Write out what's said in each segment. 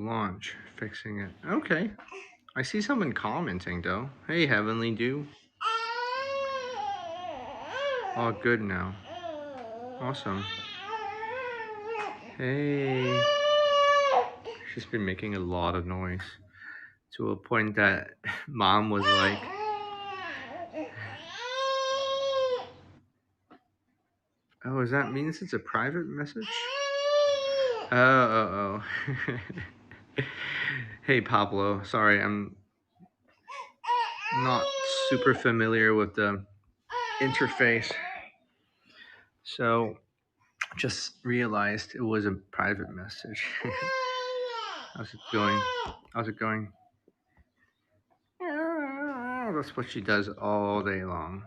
launch. Fixing it. Okay. I see someone commenting though. Hey, Heavenly Dew. All good now. Awesome. Hey. She's been making a lot of noise to a point that Mom was like, "Oh, does that mean it's a private message?" Oh. Hey, Pablo. Sorry, I'm not super familiar with the interface. So, just realized it was a private message. How's it going? How's it going? That's what she does all day long.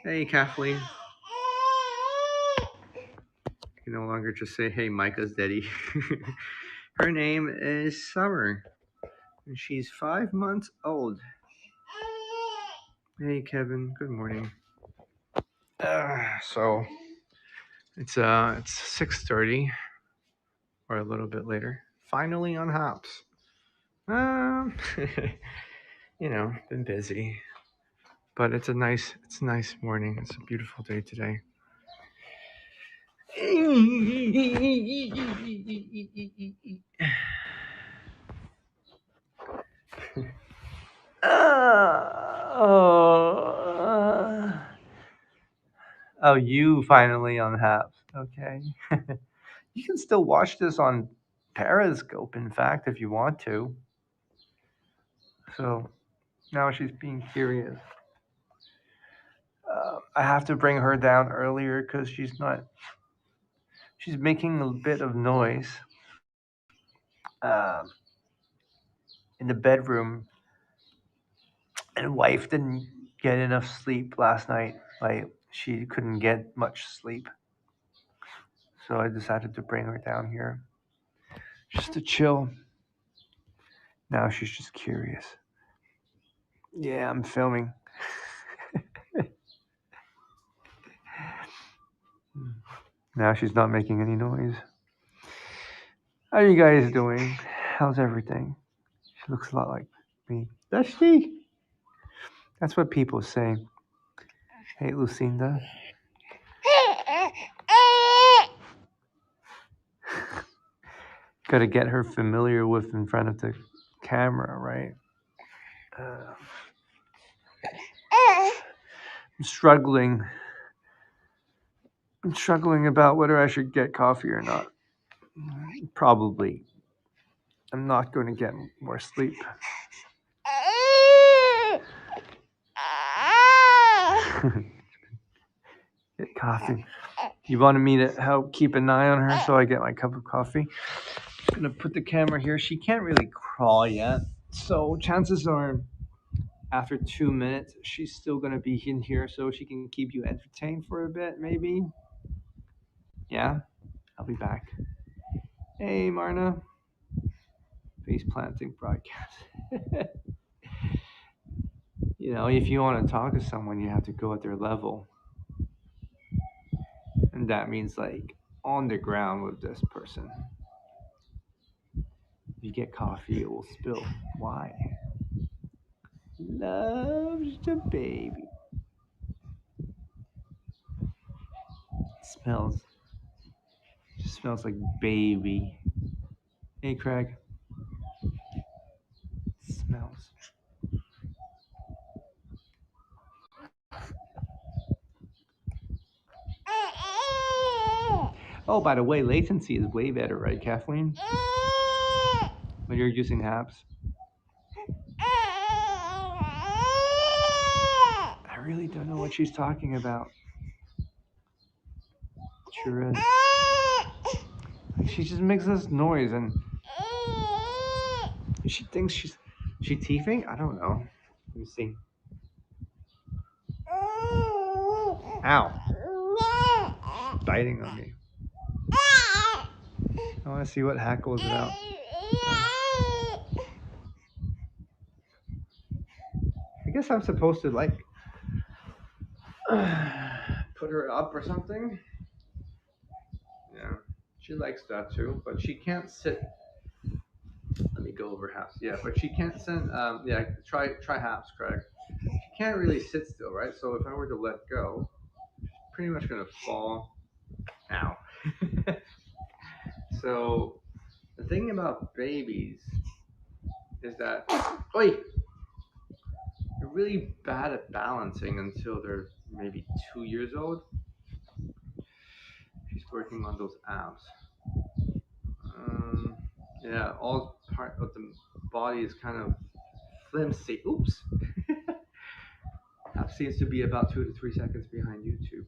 Hey, Kathleen. You no longer just say, hey, Micah's daddy. Her name is Summer, and she's 5 months old. Hey, Kevin. Good morning. So it's 6:30 or a little bit later. Finally on Hops. Been busy, but it's a nice morning. It's a beautiful day today. Oh, you finally on Haps. Okay. You can still watch this on Periscope, in fact, if you want to. So now she's being curious. I have to bring her down earlier because she's making a bit of noise in the bedroom. And wife didn't get enough sleep last night. Like, she couldn't get much sleep. So I decided to bring her down here just to chill. Now she's just curious. Yeah, I'm filming. Now she's not making any noise. How are you guys doing? How's everything? She looks a lot like me. Does she? That's what people say. Hey, Lucinda. Got to get her familiar with in front of the camera, right? I'm struggling about whether I should get coffee or not. Probably. I'm not going to get more sleep. Get coffee. You wanted me to help keep an eye on her so I get my cup of coffee. I'm going to put the camera here. She can't really crawl yet. So chances are after 2 minutes, she's still going to be in here so she can keep you entertained for a bit, maybe. Yeah? I'll be back. Hey, Marna. Face planting broadcast. If you want to talk to someone, you have to go at their level. And that means, like, on the ground with this person. If you get coffee, it will spill. Why? Loves the baby. Smells like baby. Hey, Craig. Smells. Oh, by the way, latency is way better, right, Kathleen? When you're using Haps. I really don't know what she's talking about. Sure is. She just makes this noise and she thinks she's teething? I don't know. Let me see. Ow. She's biting on me. I want to see what hackles it out. I guess I'm supposed to, like, put her up or something. Yeah, she likes that too, but she can't sit me go over halves. Yeah, but she can't send. Yeah, try halves, Craig. She can't really sit still, right? So if I were to let go, she's pretty much gonna fall. Ow. So the thing about babies is that, oi, they're really bad at balancing until they're maybe 2 years old. She's working on those abs. Um, yeah, all part of the body is kind of flimsy. Oops. App seems to be about 2 to 3 seconds behind YouTube.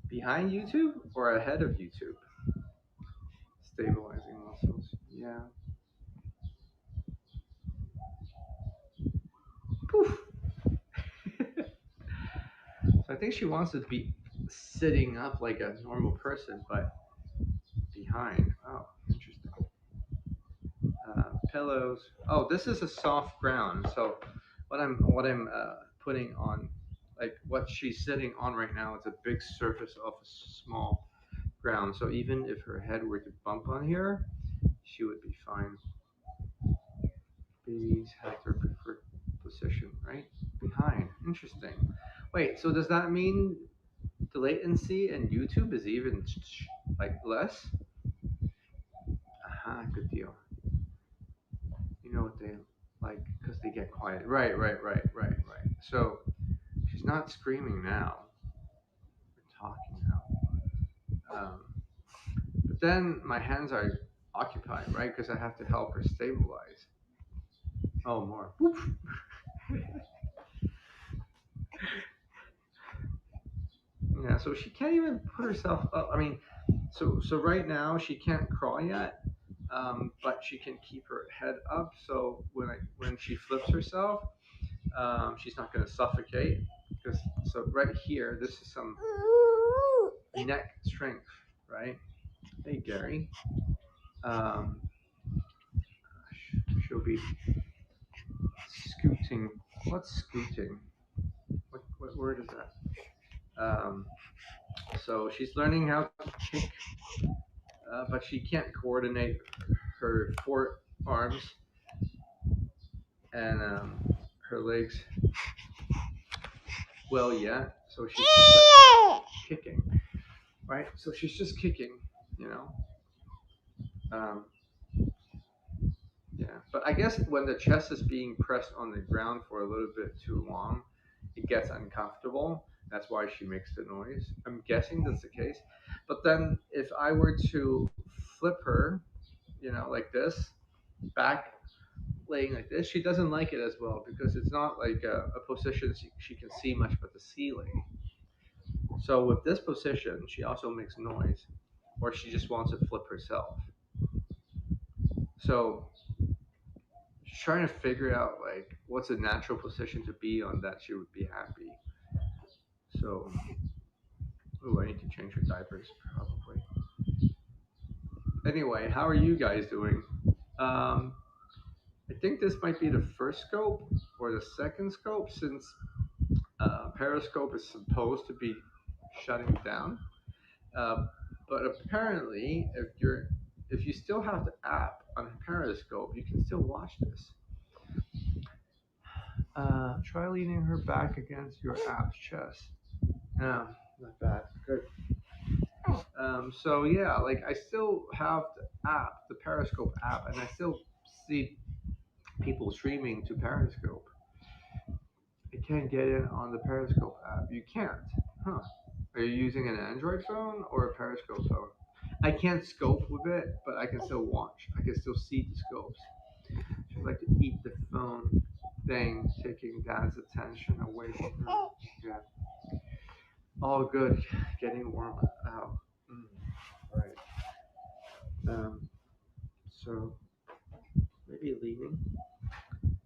Behind YouTube or ahead of YouTube? Stabilizing muscles. Yeah. Poof. So I think she wants to be sitting up like a normal person, but behind. Oh, interesting. Pillows. Oh, this is a soft ground. So what I'm putting on, like what she's sitting on right now, is a big surface of a small ground. So even if her head were to bump on here, she would be fine. Babies have their preferred position, right? Behind. Interesting. Wait, so does that mean the latency in YouTube is even like less? Aha, good deal. You know what they like because they get quiet. Right. So she's not screaming now. We're talking now. But then my hands are occupied, right? Because I have to help her stabilize. Oh, more. Yeah, so she can't even put herself up. I mean, so right now she can't crawl yet, but she can keep her head up. So when she flips herself, she's not going to suffocate. Because so right here, this is some neck strength, right? Hey Gary, um, she'll be scooting. What's scooting? What word is that? So she's learning how to kick, but she can't coordinate her forearms and her legs well yet. So she's just like kicking, right? So she's just kicking, you know. Um, yeah, but I guess when the chest is being pressed on the ground for a little bit too long, it gets uncomfortable. That's why she makes the noise. I'm guessing that's the case. But then if I were to flip her, you know, like this, back laying like this, she doesn't like it as well because it's not like a position she can see much but the ceiling. So with this position, she also makes noise, or she just wants to flip herself. So she's trying to figure out like what's a natural position to be on that she would be happy. So, oh, I need to change her diapers probably. Anyway, how are you guys doing? I think this might be the first scope or the second scope since Periscope is supposed to be shutting down. Uh, but apparently, if you still have the app on Periscope, you can still watch this. Try leaning her back against your app's chest. No, not bad. Good. So yeah, like I still have the app, the Periscope app, and I still see people streaming to Periscope. I can't get in on the Periscope app. You can't, huh? Are you using an Android phone or a Periscope phone? I can't scope with it, but I can still watch. I can still see the scopes. She'd like to eat the phone thing, taking Dad's attention away from her. Yeah. All good. Getting warm out. Right. So maybe leaning.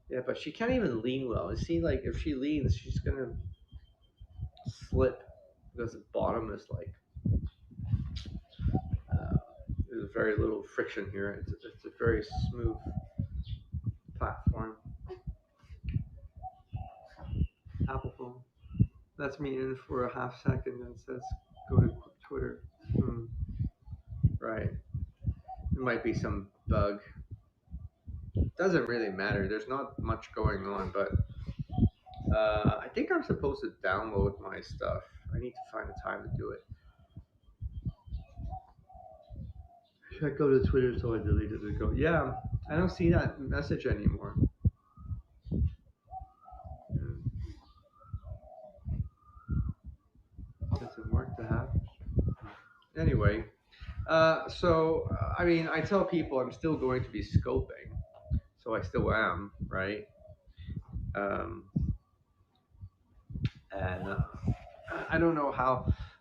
Yeah, but she can't even lean well. You see, like if she leans, she's gonna slip because the bottom is like there's very little friction here. It's a very smooth platform. Apple phone. That's me in for a half second and says go to Twitter. Right. There might be some bug. doesn't really matter. There's not much going on, but I think I'm supposed to download my stuff. I need to find a time to do it. Should I go to Twitter so I deleted the go? Yeah, I don't see that message anymore. Yeah, doesn't work to have. Anyway, I mean, I tell people I'm still going to be scoping, so I still am, right? Um, and I don't know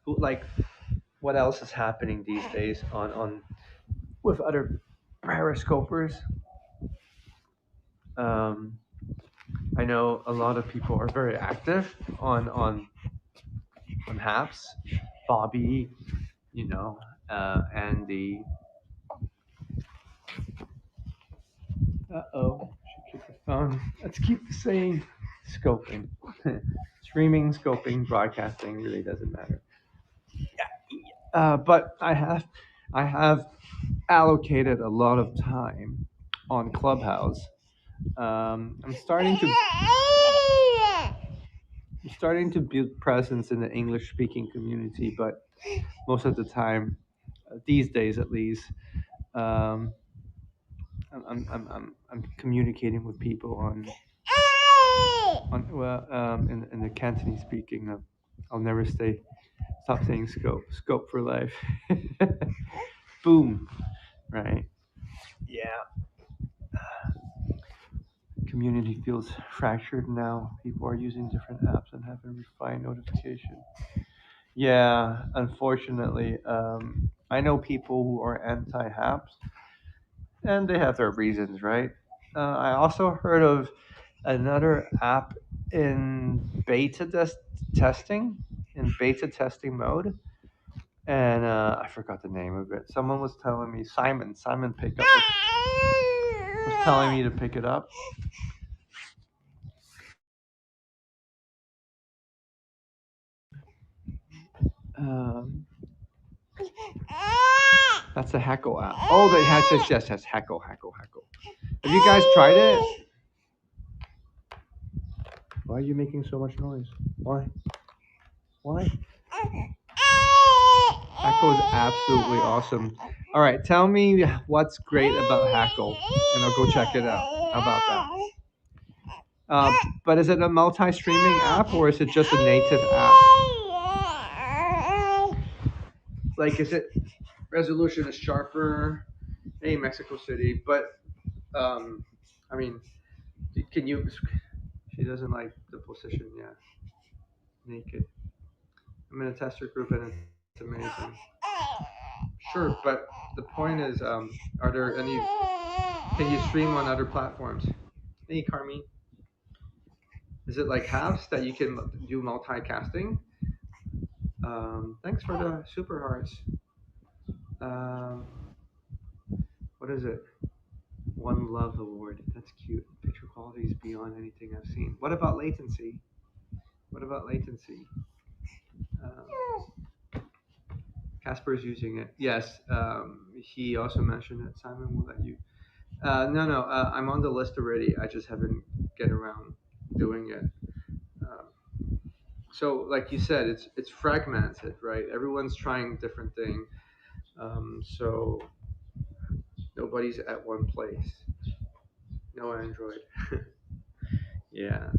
like, what else is happening these days on with other periscopers. Um, I know a lot of people are very active on Haps, Bobby, you know, Andy. Should keep the phone. Let's keep saying scoping. Streaming, scoping, broadcasting really doesn't matter. But I have allocated a lot of time on Clubhouse. I'm starting to build presence in the English speaking community, but most of the time, these days at least, um, I'm communicating with people in the Cantonese speaking. I'll never stop saying scope for life. Boom, right? Yeah. Community feels fractured now. People are using different apps and have a refined notification. Yeah, unfortunately, I know people who are anti-HAPs, and they have their reasons, right? I also heard of another app in testing, in beta testing mode, and I forgot the name of it. Someone was telling me, Simon Pickup was telling me to pick it up. Um, that's a Heckle app. Oh, they had yes, Heckle. Have you guys tried it? Why are you making so much noise? Why? Why? Hackle is absolutely awesome. All right, tell me what's great about Hackle, and I'll go check it out. How about that? But is it a multi-streaming app or is it just a native app? Like, is it resolution is sharper? Hey, Mexico City, but I mean, can you? She doesn't like the position. Yeah, naked. I'm in a tester group and it's amazing. Sure, but the point is, are there any? Can you stream on other platforms? Hey, Carmi, is it like House that you can do multicasting? Thanks for the super hearts. Um, what is it? One Love Award. That's cute. Picture quality is beyond anything I've seen. What about latency? What about latency? Casper's using it. Yes. He also mentioned that Simon will let you. No. I'm on the list already. I just haven't get around doing it. So, like you said, it's fragmented, right? Everyone's trying different thing. So nobody's at one place. No Android. Yeah.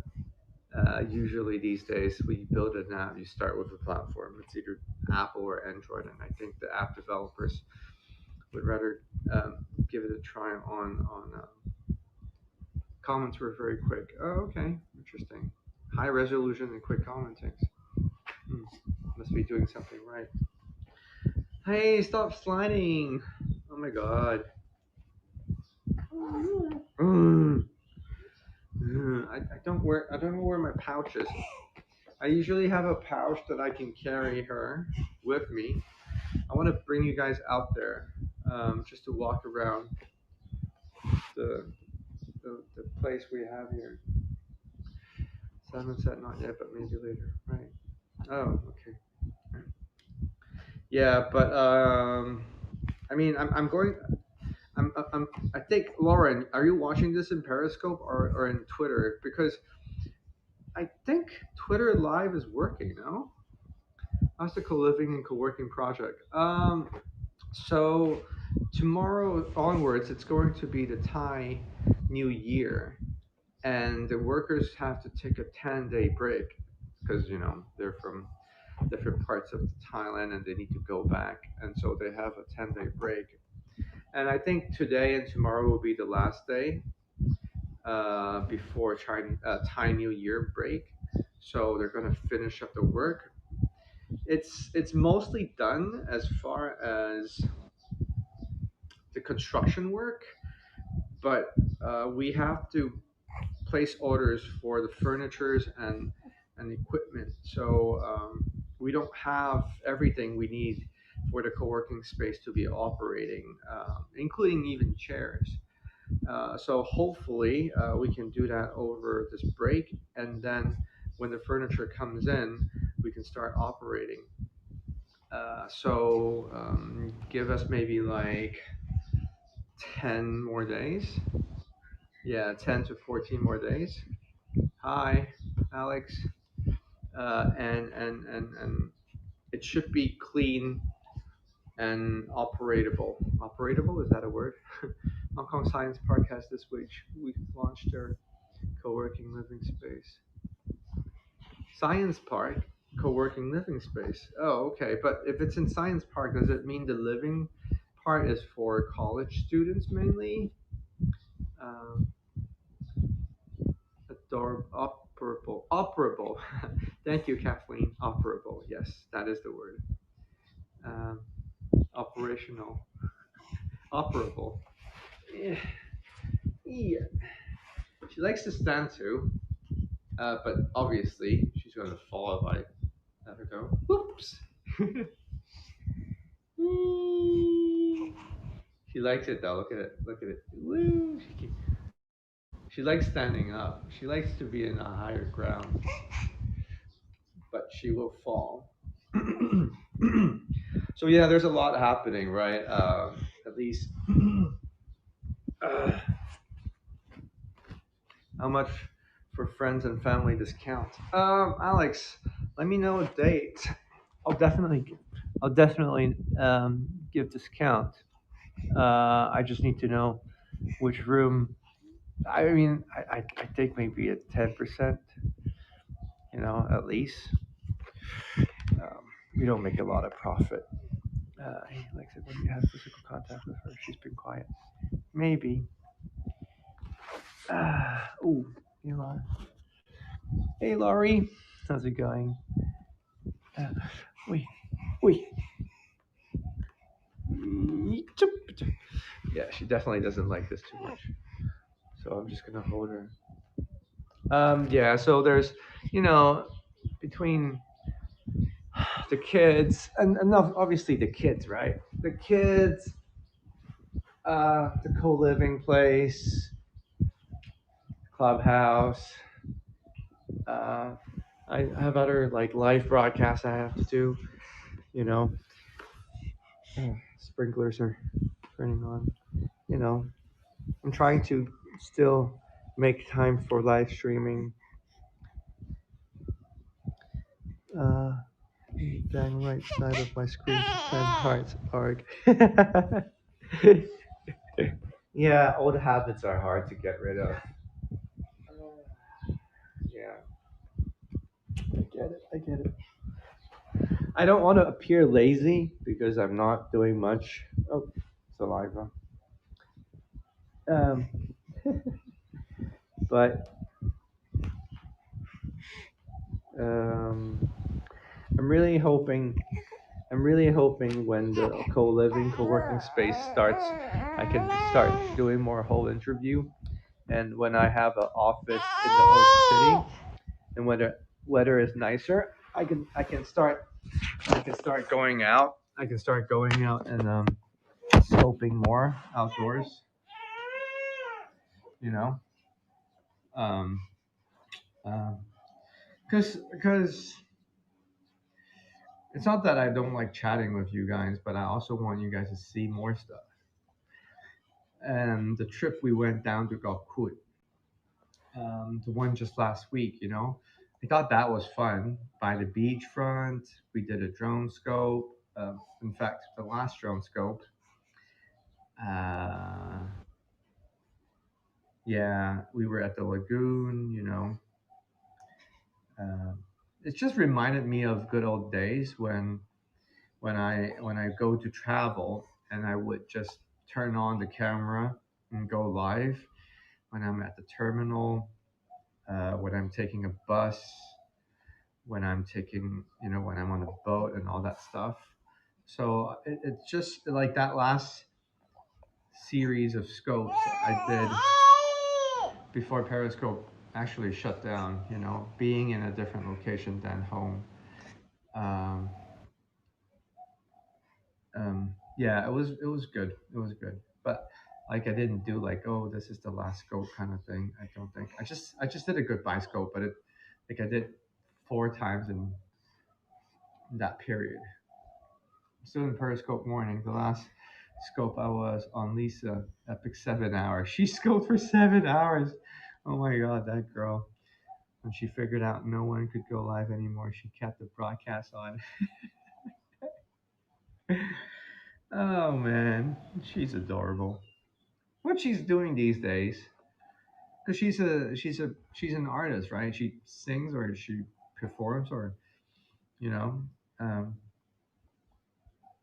Usually these days, we build an app. You start with a platform. It's either Apple or Android, and I think the app developers would rather give it a try on. Comments were very quick. Oh, okay, interesting. High resolution and quick commenting. Hmm. Must be doing something right. Hey, stop sliding! Oh my god. Mm. I don't know where my pouch is. I usually have a pouch that I can carry her with me. I want to bring you guys out there, just to walk around the, the place we have here. Sunset, not yet, but maybe later. Right. Oh, okay. Yeah, but I mean, I'm going. I think, Lauren, are you watching this in Periscope or in Twitter? Because I think Twitter Live is working now. How's the co-living and co-working project? So tomorrow onwards, it's going to be the Thai New Year, and the workers have to take a 10-day break because they're from different parts of Thailand and they need to go back, and so they have a 10-day break. And I think today and tomorrow will be the last day before Thai New Year break. So they're gonna finish up the work. It's mostly done as far as the construction work, but we have to place orders for the furnitures and equipment. So we don't have everything we need for the co-working space to be operating, including even chairs. So hopefully we can do that over this break, and then when the furniture comes in, we can start operating. So give us maybe like 10 more days. Yeah, 10 to 14 more days. Hi, Alex. And it should be clean and operatable. Operatable, is that a word? Hong Kong Science Park has this week. We launched their co-working living space. Science Park, co-working living space. Oh, okay. But if it's in Science Park, does it mean the living part is for college students mainly? Um, operable. Thank you, Kathleen. Operable. Yes, that is the word. Um, operational. Operable. Yeah. Yeah. She likes to stand too, but obviously she's going to fall if I let her go. Whoops. She likes it though. Look at it. Look at it. Woo. She likes standing up. She likes to be in a higher ground, but she will fall. So yeah, there's a lot happening, right? At least. Uh, how much for friends and family discount? Alex, let me know a date. I'll definitely, I'll definitely give discount. I just need to know which room. I mean, I think maybe at 10%. At least. Um, we don't make a lot of profit. He likes it when you have physical contact with her. She's been quiet. Maybe. Oh, hey, Laurie. Hey, Laurie. How's it going? Wait, wait. Yeah, she definitely doesn't like this too much. So I'm just gonna hold her. Yeah. So there's, you know, between the kids and obviously the kids, right? The kids, the co-living place, clubhouse. Uh, I have other like live broadcasts I have to do. You know, sprinklers are turning on. You know, I'm trying to still make time for live streaming. Uh, Dang right side of my screen to send hearts arg. Yeah, old habits are hard to get rid of. Yeah, I get it. I get it. I don't want to appear lazy because I'm not doing much. Oh, saliva. Um, but um, I'm really hoping. I'm really hoping when the co-living, co-working space starts, I can start doing more whole interview. And when I have an office in the old city, and when the weather is nicer, I can start going out. I can start going out and scoping more outdoors. You know, um, because it's not that I don't like chatting with you guys, but I also want you guys to see more stuff. and the trip we went down to Gokut, the one just last week, I thought that was fun. By the beachfront, we did a drone scope. In fact, the last drone scope, uh, yeah, we were at the lagoon. Uh, it just reminded me of good old days when I go to travel and I would just turn on the camera and go live when I'm at the terminal, when I'm taking a bus, when I'm on a boat and all that stuff. So it's just like that last series of scopes I did before Periscope actually shut down, being in a different location than home. Um, yeah, it was good. It was good. But like I didn't do like, oh, this is the last scope kind of thing. I don't think. I just did a goodbye scope, but I did 4 times in that period. Still in Periscope morning. The last scope I was on Lisa, epic 7 hours. She scoped for 7 hours. Oh my god, that girl. When she figured out no one could go live anymore, she kept the broadcast on. Oh man, she's adorable. What she's doing these days? Because she's an artist, right? She sings or she performs or you know. Um,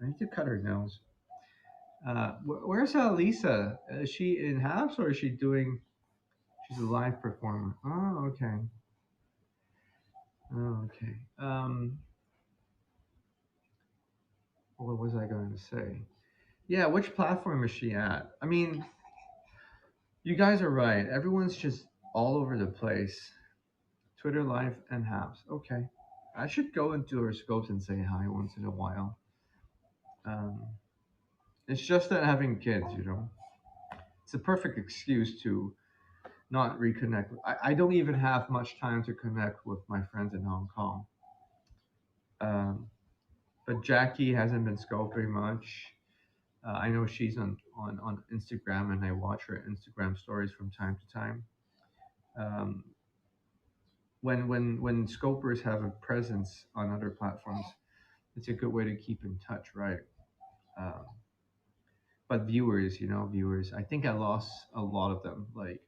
I need to cut her nails. Where's Lisa? Is she in house or is she doing? She's a live performer. Oh, okay. Oh, okay. What was I going to say? Yeah, which platform is she at? I mean, you guys are right. Everyone's just all over the place. Twitter Live and House. Okay. I should go into her scopes and say hi once in a while. Um, it's just that having kids, it's a perfect excuse to not reconnect. I don't even have much time to connect with my friends in Hong Kong. Um, but Jackie hasn't been scoping much. I know she's on Instagram and I watch her Instagram stories from time to time. Um, when scopers have a presence on other platforms, it's a good way to keep in touch, right? Um, but viewers, I think I lost a lot of them. Like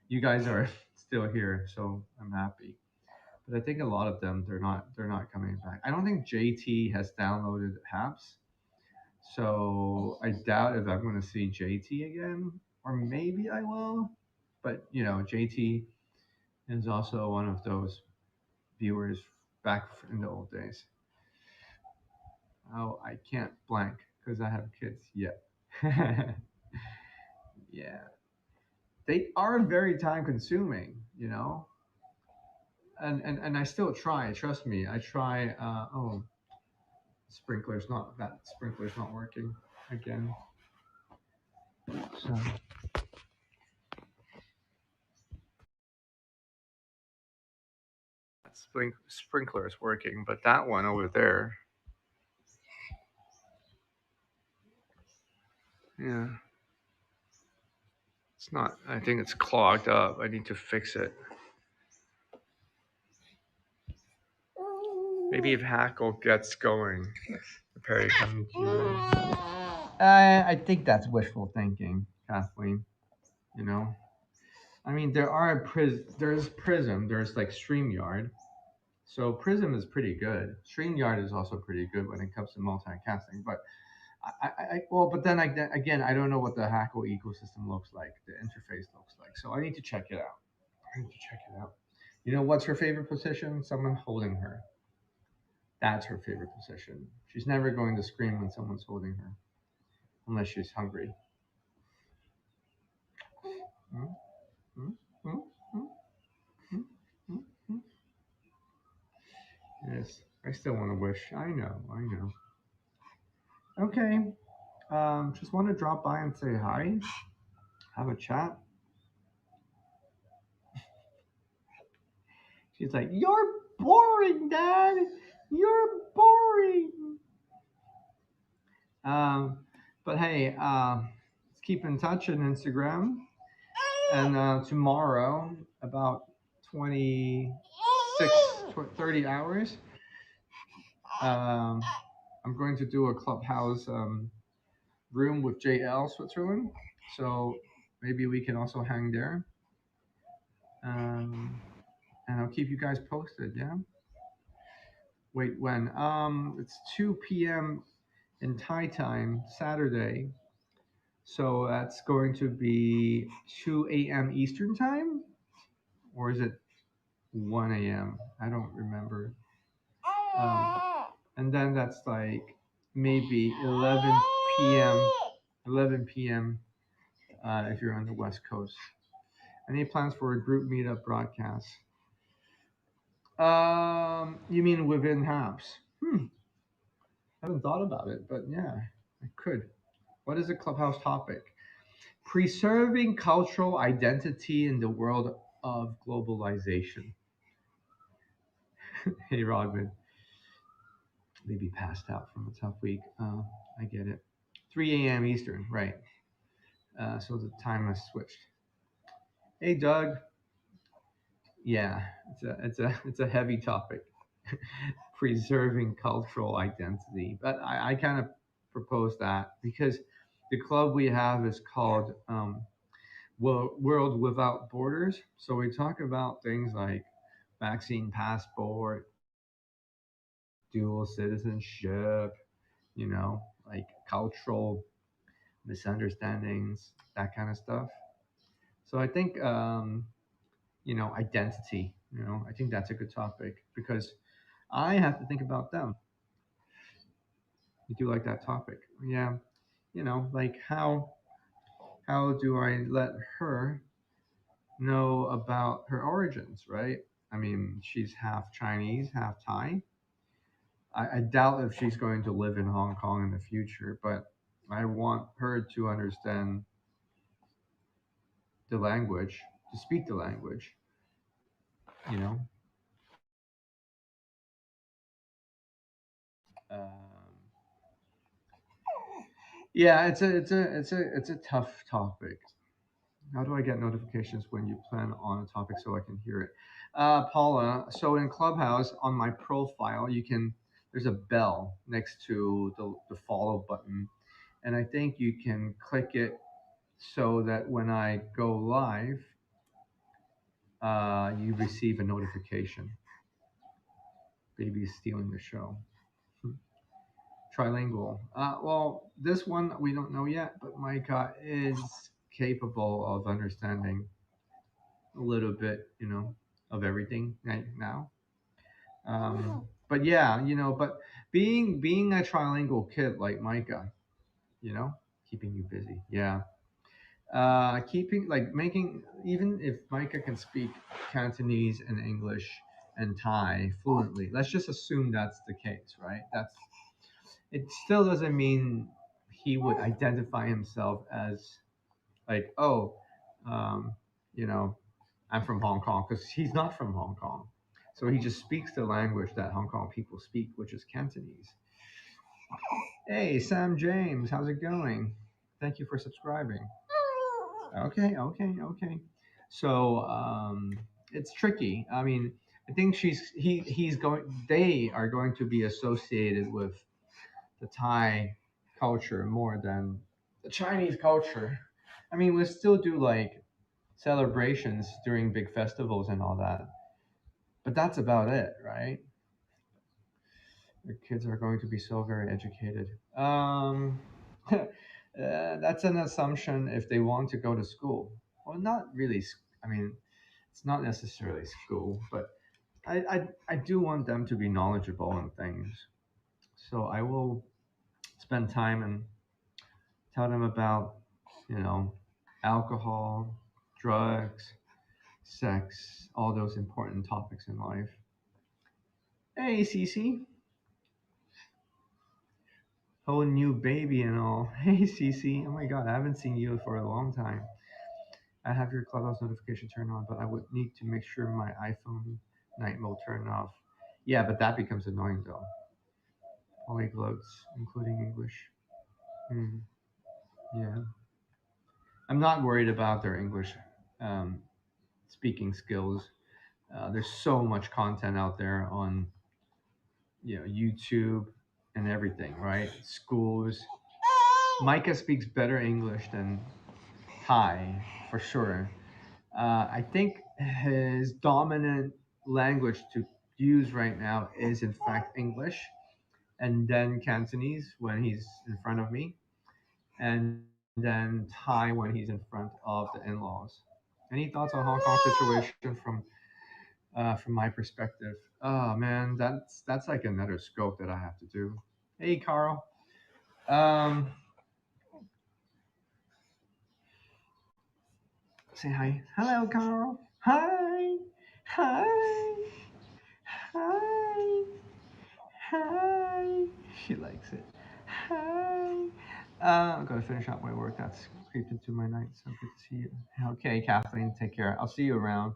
you guys are still here, so I'm happy. But I think a lot of them they're not coming back. I don't think JT has downloaded apps, so I doubt if I'm going to see JT again, or maybe I will. But JT is also one of those viewers back in the old days. Oh, I can't blank because I have kids yet. Yeah, they are very time consuming, and I still try. Trust me, I try. Oh, sprinkler's not working again. So sprinkler is working, but that one over there, yeah, it's not. I think it's clogged up. I need to fix it. Maybe if Hackle gets going, the Perry comes. I think that's wishful thinking, Kathleen. You know, I mean, there's Prism, there's like StreamYard. So Prism is pretty good. StreamYard is also pretty good when it comes to multicasting. But but then again, I don't know what the Hackle ecosystem looks like, the interface looks like. So I need to check it out. I need to check it out. You know what's her favorite position? Someone holding her. That's her favorite position. She's never going to scream when someone's holding her, unless she's hungry. Mm, mm, mm, mm, mm, mm, mm. Yes, I still want to wish. I know, I know. Okay, just want to drop by and say hi, have a chat. She's like, "You're boring, Dad. You're boring." Um, but hey, keep in touch on Instagram. And tomorrow, about 30 hours, um, I'm going to do a clubhouse room with JL Switzerland. So maybe we can also hang there. And I'll keep you guys posted. Yeah. Wait, when? It's 2 p.m. in Thai time, Saturday. So that's going to be 2 a.m. Eastern time, or is it 1 a.m.? I don't remember. Um, and then that's like maybe 11 p.m. 11 p.m. If you're on the West Coast. Any plans for a group meetup broadcast? You mean within HAPS? I haven't thought about it, but yeah, I could. What is the clubhouse topic? Preserving cultural identity in the world of globalization. Hey, Rodman. Maybe passed out from a tough week. I get it. 3 a.m. Eastern, right. So the time has switched. Hey, Doug. Yeah, it's a heavy topic. Preserving cultural identity, but I kind of propose that because the club we have is called World Without Borders. So we talk about things like vaccine passport, dual citizenship, like cultural misunderstandings, that kind of stuff. So I think identity. I think that's a good topic because I have to think about them. You do like that topic? Yeah. Like how do I let her know about her origins, right? I mean, she's half Chinese, half Thai. I doubt if she's going to live in Hong Kong in the future, but I want her to understand the language, to speak the language, you know. Um, yeah, it's a tough topic. How do I get notifications when you plan on a topic so I can hear it? Paula, so in Clubhouse on my profile, there's a bell next to the follow button. And I think you can click it so that when I go live, you receive a notification. Baby's stealing the show. Trilingual. Well, this one we don't know yet, but Micah is capable of understanding a little bit, of everything right now. But yeah, but being a trilingual kid like Micah, keeping you busy. Yeah. Keeping like making even if Micah can speak Cantonese and English and Thai fluently, let's just assume that's the case, right? It still doesn't mean he would identify himself as like, oh, um, you know, I'm from Hong Kong, because he's not from Hong Kong. So he just speaks the language that Hong Kong people speak, which is Cantonese. Hey, Sam James, how's it going? Thank you for subscribing. Okay. So it's tricky. I mean, I think they are going to be associated with the Thai culture more than the Chinese culture. I mean, we still do like celebrations during big festivals and all that, but that's about it, right? The kids are going to be so very educated. That's an assumption if they want to go to school. Well, not really. I mean, it's not necessarily school, but I do want them to be knowledgeable on things. So I will spend time and tell them about, you know, alcohol, drugs, sex, all those important topics in life. Hey, Cece. Oh, new baby and all. Hey, Cece. Oh my God, I haven't seen you for a long time. I have your Clubhouse notification turned on, but I would need to make sure my iPhone night mode turned off. Yeah, but that becomes annoying though. Polyglots, including English. Yeah. I'm not worried about their English um, speaking skills. There's so much content out there on YouTube and everything, right? Schools. Micah speaks better English than Thai for sure. I think his dominant language to use right now is in fact English, and then Cantonese when he's in front of me, and then Thai when he's in front of the in-laws. Any thoughts on Hong Kong situation from my perspective? Oh man, that's like another scope that I have to do. Hey, Carl. Um, say hi. Hello, Carl. Hi. Hi. Hi. Hi. She likes it. Hi. I'm gonna finish up my work. That's creeped into my night. So good to see you. Okay, Kathleen, take care. I'll see you around.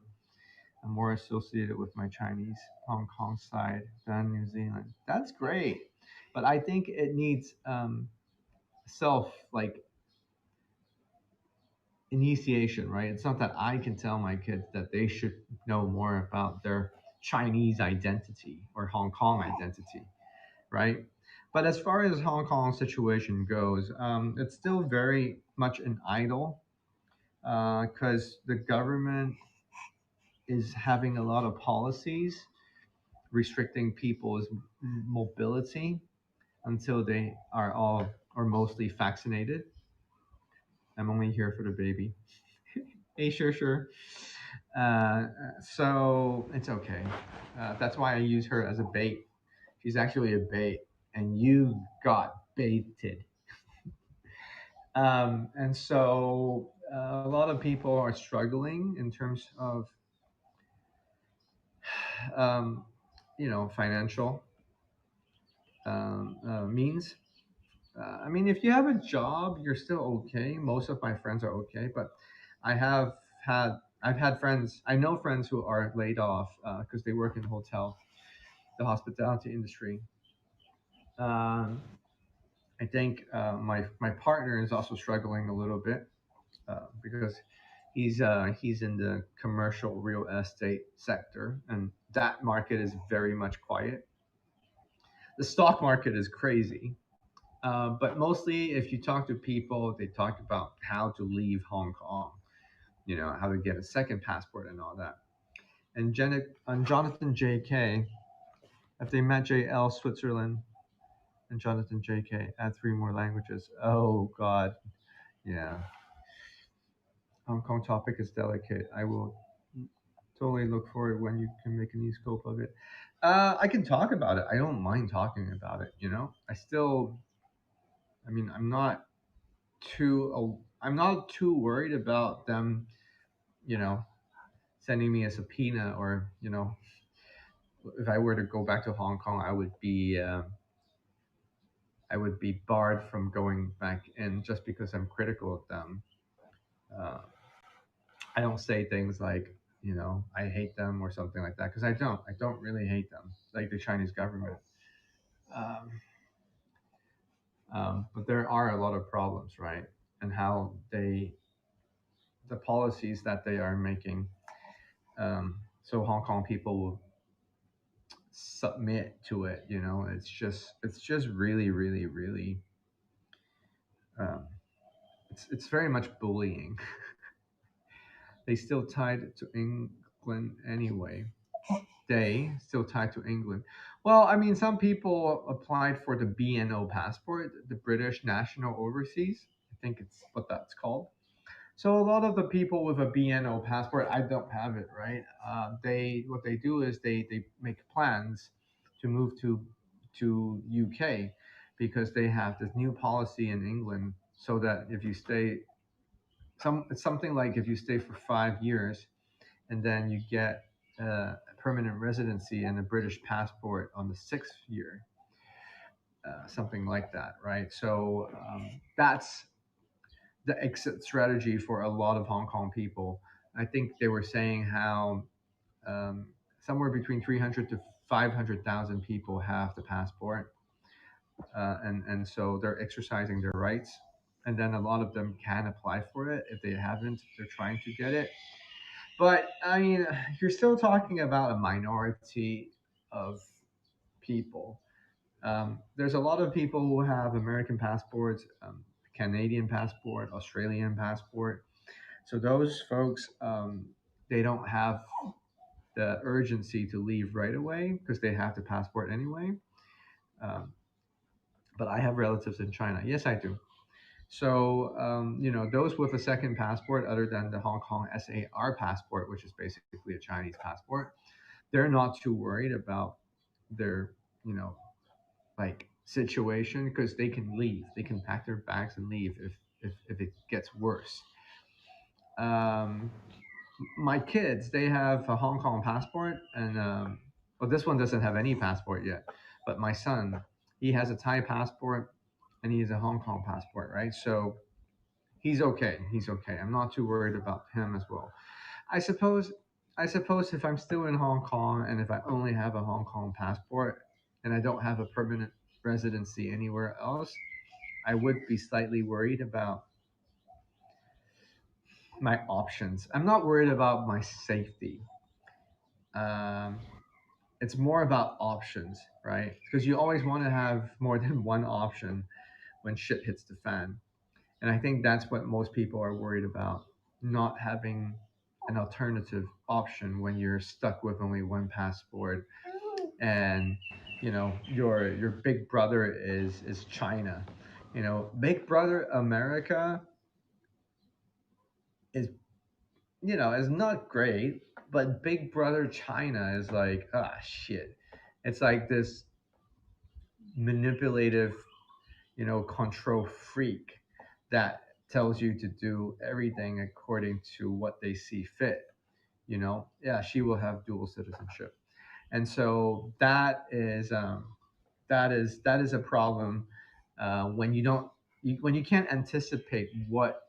I'm more associated with my Chinese Hong Kong side than New Zealand. That's great, but I think it needs self like initiation, right? It's not that I can tell my kids that they should know more about their Chinese identity or Hong Kong identity, right? But as far as Hong Kong situation goes, it's still very much an idol because the government is having a lot of policies restricting people's mobility until they are all or mostly vaccinated. I'm only here for the baby. Hey, sure, sure. So it's okay. That's why I use her as a bait. She's actually a bait, and you got baited. And so a lot of people are struggling in terms of, um, financial means. I mean, if you have a job, you're still okay. Most of my friends are okay, but I have I've had friends. I know friends who are laid off because they work in the hospitality industry. Um, I think my partner is also struggling a little bit because he's in the commercial real estate sector, and that market is very much quiet. The stock market is crazy, but mostly if you talk to people, they talk about how to leave Hong Kong, how to get a second passport and all that. And Jonathan J.K., if they met J.L. Switzerland and Jonathan J.K. add three more languages, oh God, yeah. Hong Kong topic is delicate. I will totally look forward when you can make a new scope of it. I can talk about it. I don't mind talking about it. I mean, I'm not too worried about them. You know, sending me a subpoena, or if I were to go back to Hong Kong, I would be barred from going back in just because I'm critical of them. Uh, I don't say things like, I hate them or something like that because I don't. I don't really hate them like the Chinese government. Um, but there are a lot of problems, right? And how the policies that they are making, so Hong Kong people will submit to it. It's just really, really, really, um, it's very much bullying. They still tied to England anyway. They still tied to England. Well, I mean, some people applied for the BNO passport, the British National Overseas. I think it's what that's called. So a lot of the people with a BNO passport, I don't have it, right? They what they do is they make plans to move to UK because they have this new policy in England, so that if you stay it's something like if you stay for 5 years and then you get a permanent residency and a British passport on the 6th year, something like that, right? So that's the exit strategy for a lot of Hong Kong people. I think they were saying how um, somewhere between 300 to 500,000 people have the passport, and so they're exercising their rights. and then a lot of them can apply for it. If they haven't, they're trying to get it. But I mean, you're still talking about a minority of people. There's a lot of people who have American passports, Canadian passport, Australian passport. So those folks, they don't have the urgency to leave right away because they have the passport anyway. Um, but I have relatives in China. Yes, I do. So, those with a second passport other than the Hong Kong SAR passport, which is basically a Chinese passport, they're not too worried about their, you know, like situation because they can leave. They can pack their bags and leave if it gets worse. Um, my kids, they have a Hong Kong passport, and well, this one doesn't have any passport yet. But my son, he has a Thai passport, and he has a Hong Kong passport, right? So he's okay. He's okay. I'm not too worried about him as well. I suppose. I suppose if I'm still in Hong Kong and if I only have a Hong Kong passport and I don't have a permanent residency anywhere else, I would be slightly worried about my options. I'm not worried about my safety. Um, it's more about options, right? Because you always want to have more than one option when shit hits the fan. And I think that's what most people are worried about, not having an alternative option when you're stuck with only one passport and your big brother is China. Big brother America is is not great, but big brother China is like, ah, shit. It's like this manipulative, control freak that tells you to do everything according to what they see fit. Yeah, she will have dual citizenship, and so that is a problem when you don't when you can't anticipate what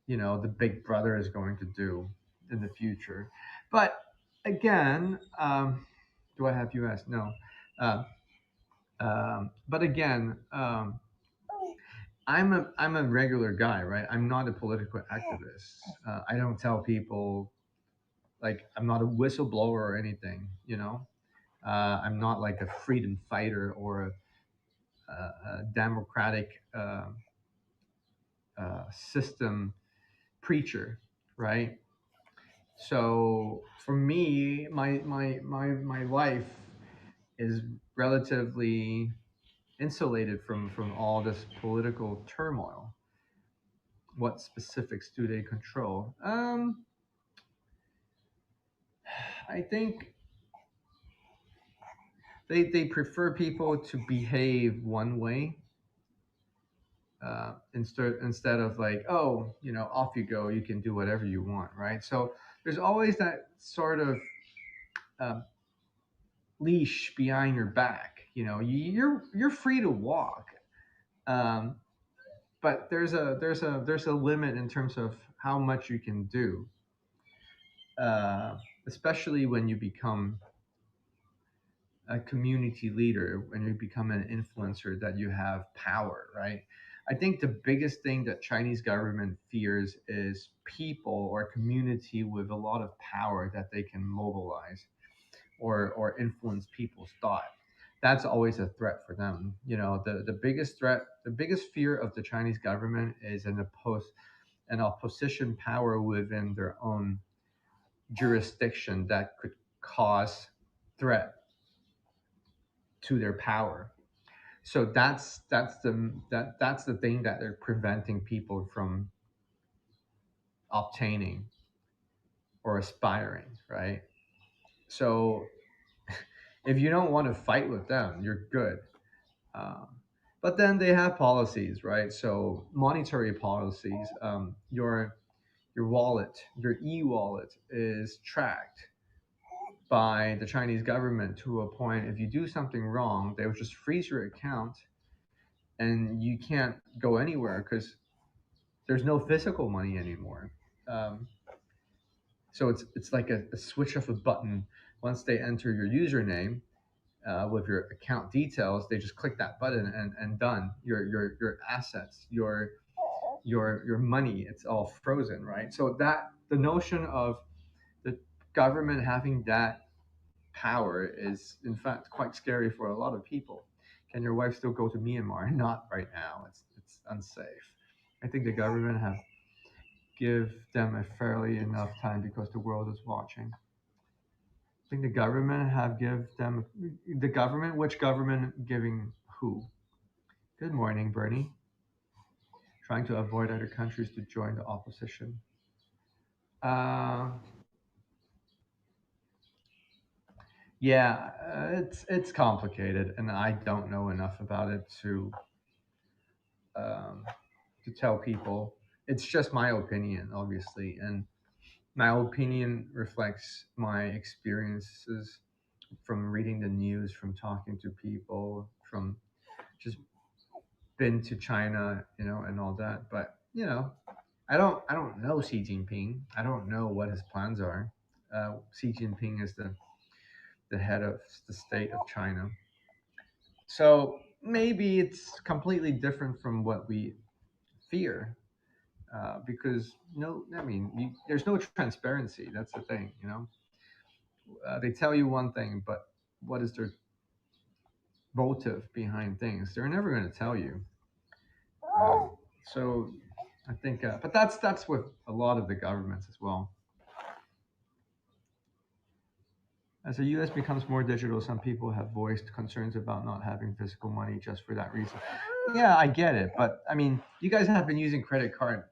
the big brother is going to do in the future. But again, do I have US? No. uh, but again, I'm a regular guy, right? I'm not a political activist. I don't tell people, like, I'm not a whistleblower or anything. I'm not like a freedom fighter or a democratic system preacher, right? So for me, my life is relatively insulated from all this political turmoil. What specifics do they control? I think they prefer people to behave one way, instead of like, oh, off you go, you can do whatever you want, right? So there's always that sort of um, leash behind your back. You're free to walk, um, but there's a limit in terms of how much you can do, uh, especially when you become a community leader, when you become an influencer, that you have power, right? I think the biggest thing that Chinese government fears is people or community with a lot of power that they can mobilize or influence people's thought. That's always a threat for them. The biggest threat, the biggest fear of the Chinese government is an opposition power within their own jurisdiction that could cause threat to their power. So that's the thing that they're preventing people from obtaining or aspiring, right? So if you don't want to fight with them, you're good. Um, but then they have policies, right? So monetary policies. Your wallet, your e-wallet, is tracked by the Chinese government to a point. If you do something wrong, they will just freeze your account, and you can't go anywhere because there's no physical money anymore. Um, so it's like a switch of a button. Once they enter your username, with your account details. They just click that button and done. Your assets, your money, it's all frozen, right? So that the notion of the government having that power is in fact quite scary for a lot of people. Can your wife still go to Myanmar? Not right now. It's unsafe. I think the government have give them a fairly enough time because the world is watching. I think the government have give them the government. Which government giving who? Good morning, Bernie. Trying to avoid other countries to join the opposition. Uh, yeah, it's complicated, and I don't know enough about it um, to tell people. It's just my opinion, obviously, and my opinion reflects my experiences from reading the news, from talking to people, from just been to China, and all that. But I don't know Xi Jinping. I don't know what his plans are. Xi Jinping is the head of the state of China, so maybe it's completely different from what we fear. Because no, I mean, there's no transparency. That's the thing, they tell you one thing, but what is their motive behind things? They're never going to tell you. So I think, but that's with a lot of the governments as well. As the U.S. becomes more digital, some people have voiced concerns about not having physical money just for that reason. Yeah, I get it, but I mean, you guys have been using credit card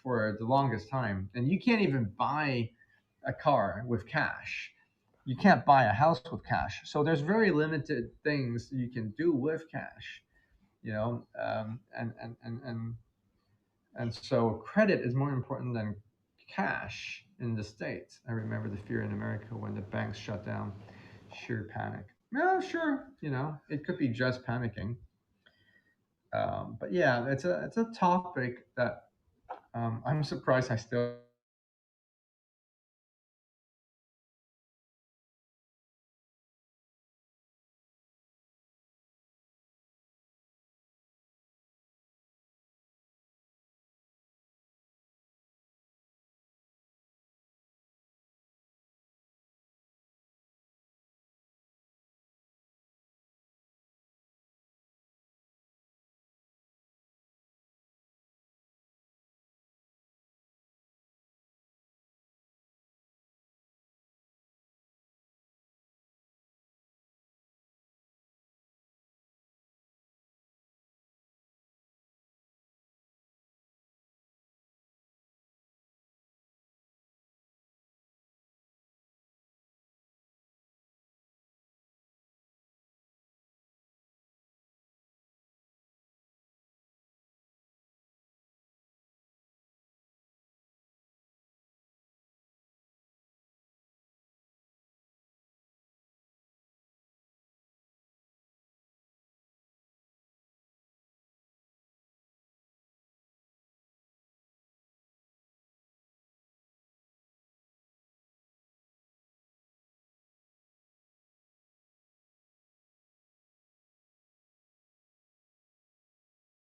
for the longest time, and you can't even buy a car with cash. You can't buy a house with cash. So there's very limited things you can do with cash, and so credit is more important than cash in the States. I remember the fear in America when the banks shut down, sheer panic. Yeah, sure, it could be just panicking. But yeah, it's a topic that I'm surprised I still